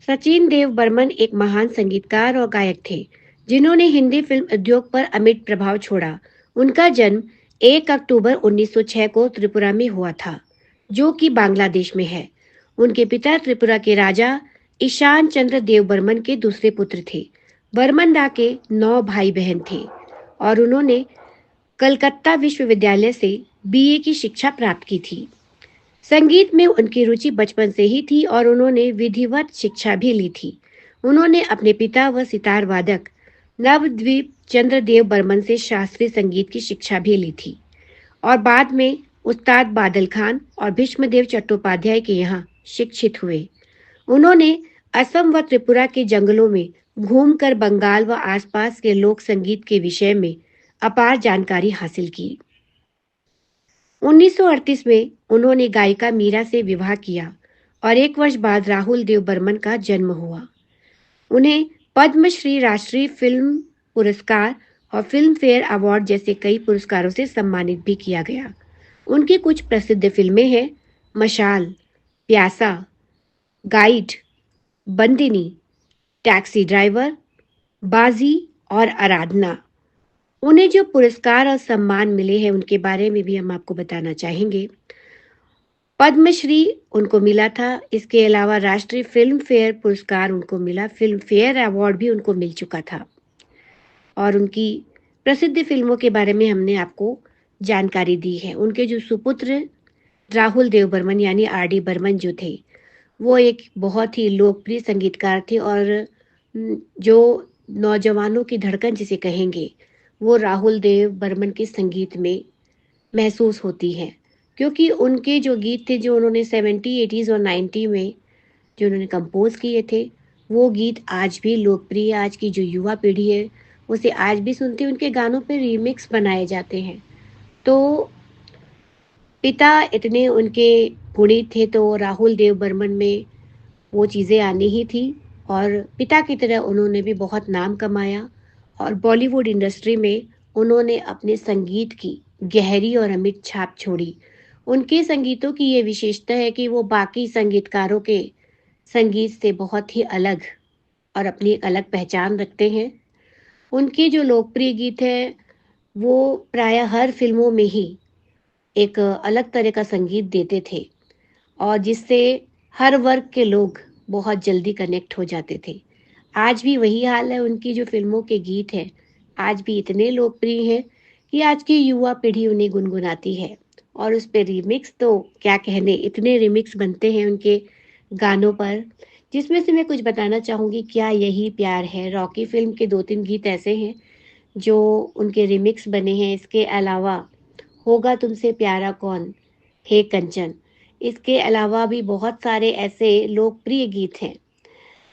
सचिन देव बर्मन एक महान संगीतकार और गायक थे जिन्होंने हिंदी फिल्म उद्योग पर अमिट प्रभाव छोड़ा। उनका जन्म 1 अक्टूबर 1906 को त्रिपुरा में हुआ था, जो कि बांग्लादेश में है। उनके पिता त्रिपुरा के राजा ईशान चंद्र देव बर्मन के दूसरे पुत्र थे। बर्मन दा के 9 भाई बहन थे और उन्होंने कलकत्ता विश्वविद्यालय से बीए की शिक्षा प्राप्त की थी। संगीत में उनकी रुचि बचपन से ही थी और उन्होंने विधिवत शिक्षा भी ली थी। उन्होंने अपने पिता व सितार वादक नवद्वीप चंद्रदेव बर्मन से शास्त्रीय संगीत की शिक्षा भी ली थी और बाद में उस्ताद बादल खान और भीष्मदेव चट्टोपाध्याय के यहाँ शिक्षित हुए। उन्होंने असम व त्रिपुरा के जंगलों में घूमकर बंगाल व आसपास के लोक संगीत के विषय में अपार जानकारी हासिल की। 1938 में उन्होंने गायिका मीरा से विवाह किया और 1 वर्ष बाद राहुल देव बर्मन का जन्म हुआ। उन्हें पद्मश्री, राष्ट्रीय फिल्म पुरस्कार और फिल्म फेयर अवार्ड जैसे कई पुरस्कारों से सम्मानित भी किया गया। उनकी कुछ प्रसिद्ध फिल्में हैं मशाल, प्यासा, गाइड, बंदिनी, टैक्सी ड्राइवर, बाजी और आराधना। उन्हें जो पुरस्कार और सम्मान मिले हैं उनके बारे में भी हम आपको बताना चाहेंगे। पद्मश्री उनको मिला था, इसके अलावा राष्ट्रीय फिल्म फेयर पुरस्कार उनको मिला, फिल्म फेयर अवार्ड भी उनको मिल चुका था और उनकी प्रसिद्ध फिल्मों के बारे में हमने आपको जानकारी दी है। उनके जो सुपुत्र राहुल देव बर्मन यानी आर डी बर्मन जो थे, वो एक बहुत ही लोकप्रिय संगीतकार थे और जो नौजवानों की धड़कन जिसे कहेंगे, वो राहुल देव बर्मन के संगीत में महसूस होती है, क्योंकि उनके जो गीत थे जो उन्होंने 70, 80s और 90 में जो उन्होंने कंपोज किए थे, वो गीत आज भी लोकप्रिय, आज की जो युवा पीढ़ी है उसे आज भी सुनते हैं। उनके गानों पे रीमिक्स बनाए जाते हैं। तो पिता इतने उनके गुणी थे तो राहुल देव बर्मन में वो चीज़ें आनी ही थी और पिता की तरह उन्होंने भी बहुत नाम कमाया और बॉलीवुड इंडस्ट्री में उन्होंने अपने संगीत की गहरी और अमिट छाप छोड़ी। उनके संगीतों की ये विशेषता है कि वो बाकी संगीतकारों के संगीत से बहुत ही अलग और अपनी एक अलग पहचान रखते हैं। उनके जो लोकप्रिय गीत हैं वो प्रायः हर फिल्मों में ही एक अलग तरह का संगीत देते थे और जिससे हर वर्ग के लोग बहुत जल्दी कनेक्ट हो जाते थे। आज भी वही हाल है, उनकी जो फिल्मों के गीत हैं आज भी इतने लोकप्रिय हैं कि आज की युवा पीढ़ी उन्हें गुनगुनाती है और उस पे रीमिक्स तो क्या कहने, इतने रीमिक्स बनते हैं उनके गानों पर, जिसमें से मैं कुछ बताना चाहूँगी। क्या यही प्यार है, रॉकी फिल्म के 2-3 गीत ऐसे हैं जो उनके रीमिक्स बने हैं। इसके अलावा होगा तुमसे प्यारा कौन, हे कंचन, इसके अलावा भी बहुत सारे ऐसे लोकप्रिय गीत हैं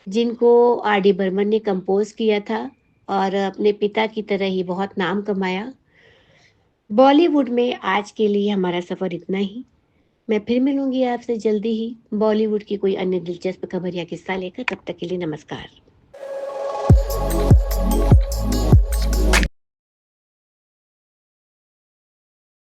जिनको आर डी बर्मन ने कंपोज किया था और अपने पिता की तरह ही बहुत नाम कमाया। बॉलीवुड में आज के लिए हमारा सफ़र इतना ही। मैं फिर मिलूंगी आपसे जल्दी ही बॉलीवुड की कोई अन्य दिलचस्प खबर या किस्सा लेकर। तब तक के लिए नमस्कार।